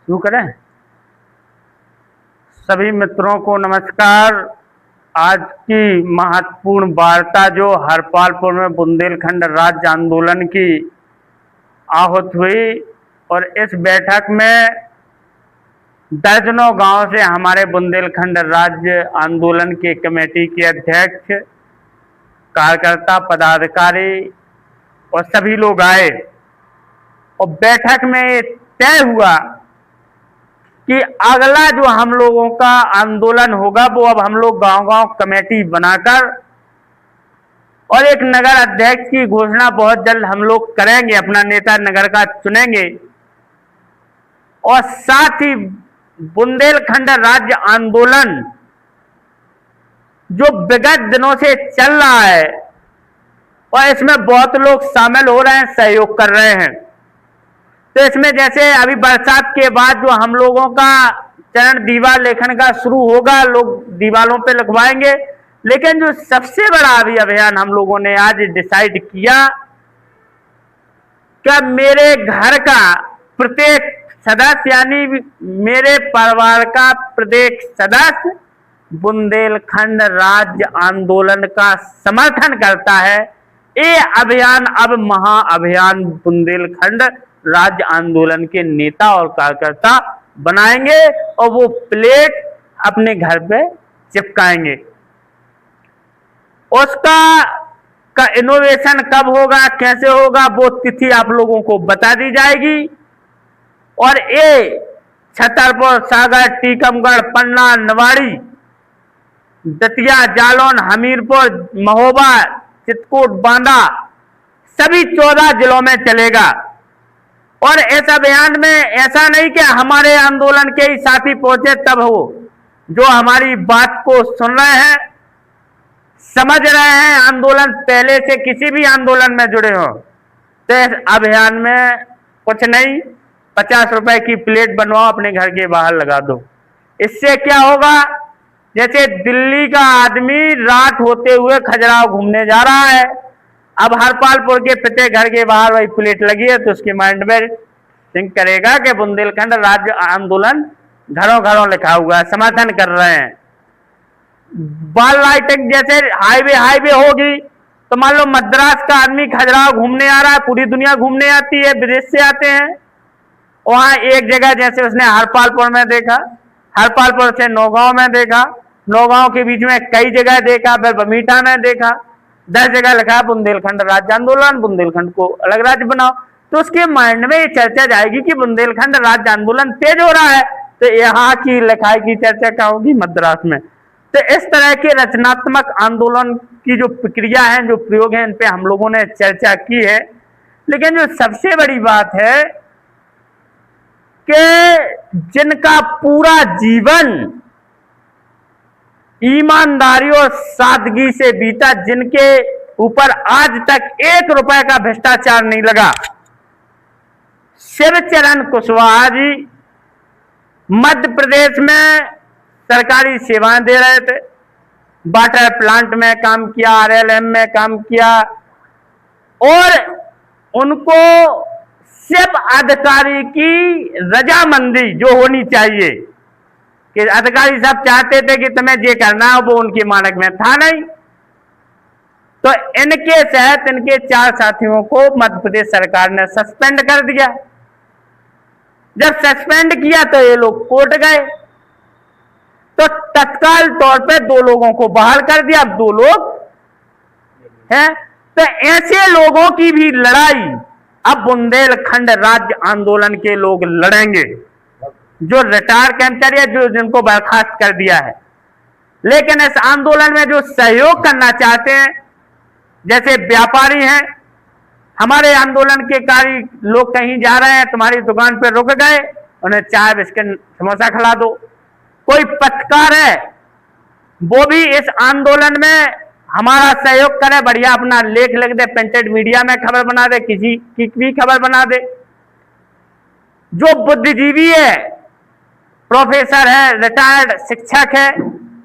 शुरू करें। सभी मित्रों को नमस्कार। आज की महत्वपूर्ण वार्ता जो हरपालपुर में बुंदेलखंड राज्य आंदोलन की आहूत हुई और इस बैठक में दर्जनों गांव से हमारे बुंदेलखंड राज्य आंदोलन के कमेटी के अध्यक्ष, कार्यकर्ता, पदाधिकारी और सभी लोग आए और बैठक में तय हुआ कि अगला जो हम लोगों का आंदोलन होगा वो अब हम लोग गांव-गांव कमेटी बनाकर और एक नगर अध्यक्ष की घोषणा बहुत जल्द हम लोग करेंगे, अपना नेता नगर का चुनेंगे और साथ ही बुंदेलखंड राज्य आंदोलन जो विगत दिनों से चल रहा है और इसमें बहुत लोग शामिल हो रहे हैं, सहयोग कर रहे हैं। तो इसमें जैसे अभी बरसात के बाद जो हम लोगों का चरण दीवार लेखन का शुरू होगा, लोग दीवारों पे लिखवाएंगे, लेकिन जो सबसे बड़ा अभी अभियान हम लोगों ने आज डिसाइड किया कि मेरे घर का प्रत्येक सदस्य यानी मेरे परिवार का प्रत्येक सदस्य बुंदेलखंड राज्य आंदोलन का समर्थन करता है। ये अभियान अब महाअभियान बुंदेलखंड राज्य आंदोलन के नेता और कार्यकर्ता बनाएंगे और वो प्लेट अपने घर पे चिपकाएंगे। उसका इनोवेशन कब होगा, कैसे होगा, वो तिथि आप लोगों को बता दी जाएगी। और ये छतरपुर, सागर, टीकमगढ़, पन्ना, निवाड़ी, दतिया, जालौन, हमीरपुर, महोबा, चित्रकूट, बांदा सभी 14 जिलों में चलेगा। और इस अभियान में ऐसा नहीं कि हमारे आंदोलन के ही साथी पहुंचे तब हो, जो हमारी बात को सुन रहे हैं, समझ रहे हैं, आंदोलन पहले से किसी भी आंदोलन में जुड़े हो, तो इस अभियान में कुछ नहीं, 50 रुपए की प्लेट बनवाओ, अपने घर के बाहर लगा दो। इससे क्या होगा, जैसे दिल्ली का आदमी रात होते हुए खजुराहो घूमने जा रहा है, अब हरपालपुर के प्रत्येक घर के बाहर वही प्लेट लगी है, तो उसके माइंड में थिंक करेगा कि बुंदेलखंड राज्य आंदोलन घरों घरों लिखा हुआ है, समर्थन कर रहे हैं। बाल लाइटिंग जैसे हाईवे होगी तो मान लो मद्रास का आदमी खजुराहो घूमने आ रहा है, पूरी दुनिया घूमने आती है, विदेश से आते हैं, वहां एक जगह जैसे उसने हरपालपुर में देखा, हरपालपुर से नौगांव में देखा, नौगांव के बीच में कई जगह देखा, फिर बमीठा में देखा, 10 जगह लिखा बुंदेलखंड राज्य आंदोलन, बुंदेलखंड को अलग राज्य बनाओ। तो उसके माइंड में ये चर्चा जाएगी कि बुंदेलखंड राज्य आंदोलन तेज हो रहा है, तो यहाँ की लिखाई की चर्चा क्या होगी, मद्रास में। तो इस तरह के रचनात्मक आंदोलन की जो प्रक्रिया है, जो प्रयोग है, इन पे हम लोगों ने चर्चा की है। लेकिन जो सबसे बड़ी बात है कि जिनका पूरा जीवन ईमानदारी और सादगी से बीता, जिनके ऊपर आज तक 1 रुपए का भ्रष्टाचार नहीं लगा, शिवचरण कुशवाहा जी मध्य प्रदेश में सरकारी सेवाएं दे रहे थे, वाटर प्लांट में काम किया, RLM में काम किया, और उनको सिर्फ अधिकारी की रजामंदी जो होनी चाहिए, कि अधिकारी सब चाहते थे कि तुम्हें ये करना है, वो उनके मानक में था नहीं। तो इनके तहत इनके 4 साथियों को मध्य प्रदेश सरकार ने सस्पेंड कर दिया। जब सस्पेंड किया तो ये लोग कोर्ट गए, तो तत्काल तौर पे 2 लोगों को बहाल कर दिया, अब 2 लोग हैं। तो ऐसे लोगों की भी लड़ाई अब बुंदेलखंड राज्य आंदोलन के लोग लड़ेंगे, जो रिटायर कर्मचारी है, जो जिनको बर्खास्त कर दिया है। लेकिन इस आंदोलन में जो सहयोग करना चाहते हैं, जैसे व्यापारी हैं, हमारे आंदोलन के कार्य लोग कहीं जा रहे हैं, तुम्हारी दुकान पर रुक गए, उन्हें चाय बिस्किट समोसा खिला दो। कोई पत्रकार है, वो भी इस आंदोलन में हमारा सहयोग करे, बढ़िया अपना लेख लिख दे, प्रिंटेड मीडिया में खबर बना दे, किसी की भी खबर बना दे। जो बुद्धिजीवी है, प्रोफेसर है, रिटायर्ड शिक्षक है,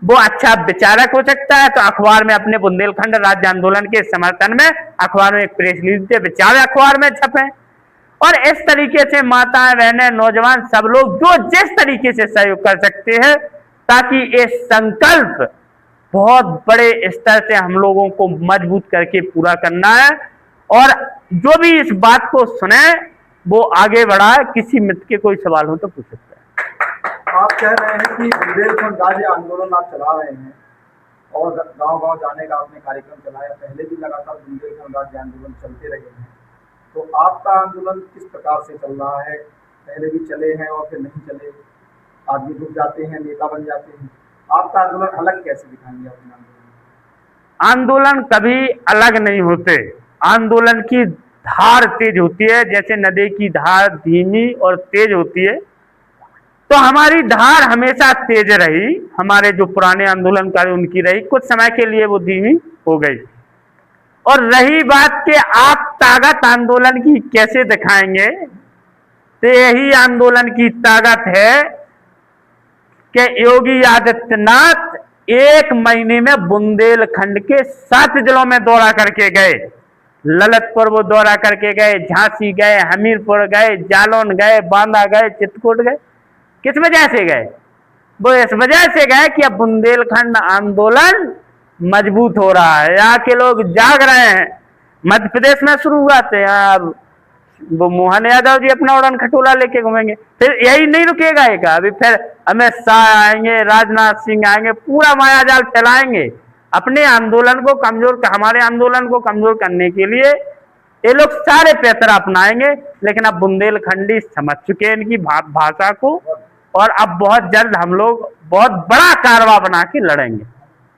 वो अच्छा विचारक हो सकता है, तो अखबार में अपने बुंदेलखंड राज्य आंदोलन के समर्थन में अखबार में एक प्रेस रिलीज दे, विचार अखबार में छपे। और इस तरीके से माताएं, बहनें, नौजवान सब लोग जो जिस तरीके से सहयोग कर सकते हैं, ताकि ये संकल्प बहुत बड़े स्तर से हम लोगों को मजबूत करके पूरा करना है। और जो भी इस बात को सुने वो आगे बढ़ा। किसी मित्र के कोई सवाल हो तो पूछ सकता है। आप कह रहे हैं कि बुंदेलखंड राज्य आंदोलन आप चला रहे हैं और गांव-गांव जाने का आपने कार्यक्रम चलाया, पहले भी लगातार बुंदेलखंड राज्य आंदोलन चलते रहे हैं, तो आपका आंदोलन किस प्रकार से चल रहा है? पहले भी चले हैं और फिर नहीं चले, आदमी रुक जाते हैं, नेता बन जाते हैं, आपका आंदोलन अलग कैसे दिखाएंगे अपने आंदोलन? आंदोलन कभी अलग नहीं होते, आंदोलन की धार तेज होती है। जैसे नदी की धार धीमी और तेज होती है, तो हमारी धार हमेशा तेज रही। हमारे जो पुराने आंदोलनकारी उनकी रही, कुछ समय के लिए वो धीमी हो गई। और रही बात कि आप ताकत आंदोलन की कैसे दिखाएंगे, तो यही आंदोलन की ताकत है कि योगी आदित्यनाथ 1 महीने में बुंदेलखंड के 7 जिलों में दौरा करके गए। ललितपुर वो दौरा करके गए, झांसी गए, हमीरपुर गए, जालौन गए, बांदा गए, चित्रकूट गए। किस वजह से गए? वो इस वजह से गए कि अब बुंदेलखंड आंदोलन मजबूत हो रहा है, यहाँ के लोग जाग रहे हैं। मध्य प्रदेश में शुरू हुआ थे, अब वो मोहन यादव जी अपना उड़न खटोला लेके घूमेंगे, फिर यही नहीं रुकेगा एक, अभी फिर अमित शाह आएंगे, राजनाथ सिंह आएंगे, पूरा मायाजाल फैलाएंगे अपने आंदोलन को कमजोर, हमारे आंदोलन को कमजोर करने के लिए ये लोग सारे पैतरा अपनाएंगे। लेकिन अब बुंदेलखंडी समझ चुके हैं इनकी भाषा को, और अब बहुत जल्द हम लोग बहुत बड़ा कारवा बना के लड़ेंगे।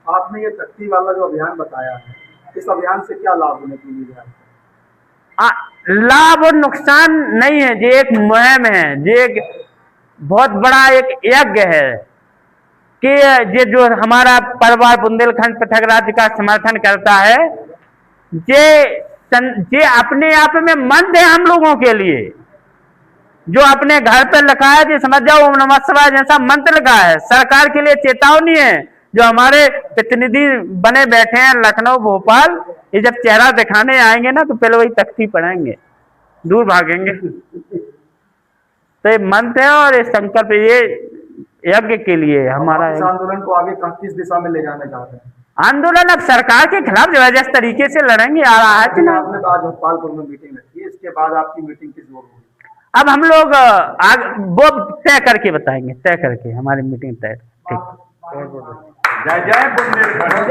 आपने ये तख्ती वाला जो अभियान बताया है, इस अभियान से क्या लाभ होने की उम्मीद है? लाभ और नुकसान नहीं है, ये एक मुहिम है, ये एक बहुत बड़ा एक यज्ञ है कि ये जो हमारा परिवार बुंदेलखंड पृथक राज्य का समर्थन करता है, ये अपने आप में मंत्र है हम लोगों के लिए। जो अपने घर पर लिखा है, जो समझ जाओ ओम नमः शिवाय जैसा मंत्र लिखा है, सरकार के लिए चेतावनी है। जो हमारे प्रतिनिधि बने बैठे हैं लखनऊ, भोपाल, ये जब चेहरा दिखाने आएंगे ना, तो पहले वही तख्ती पढ़ेंगे, दूर भागेंगे। तो ये मंत्र है और ये संकल्प, ये यज्ञ के लिए हमारा आंदोलन को आगे किस दिशा में ले जाना चाहते हैं? आंदोलन अब सरकार के खिलाफ जबरदस्त तरीके से लड़ेंगे। आ रहा है चुनाव, आपने आज भोपालपुर में मीटिंग रखी है, इसके बाद आपकी मीटिंग किस ओर होगी? अब हम लोग वो तय करके बताएंगे, तय करके हमारी मीटिंग तय। ठीक, जय जय बुंदेलखंड।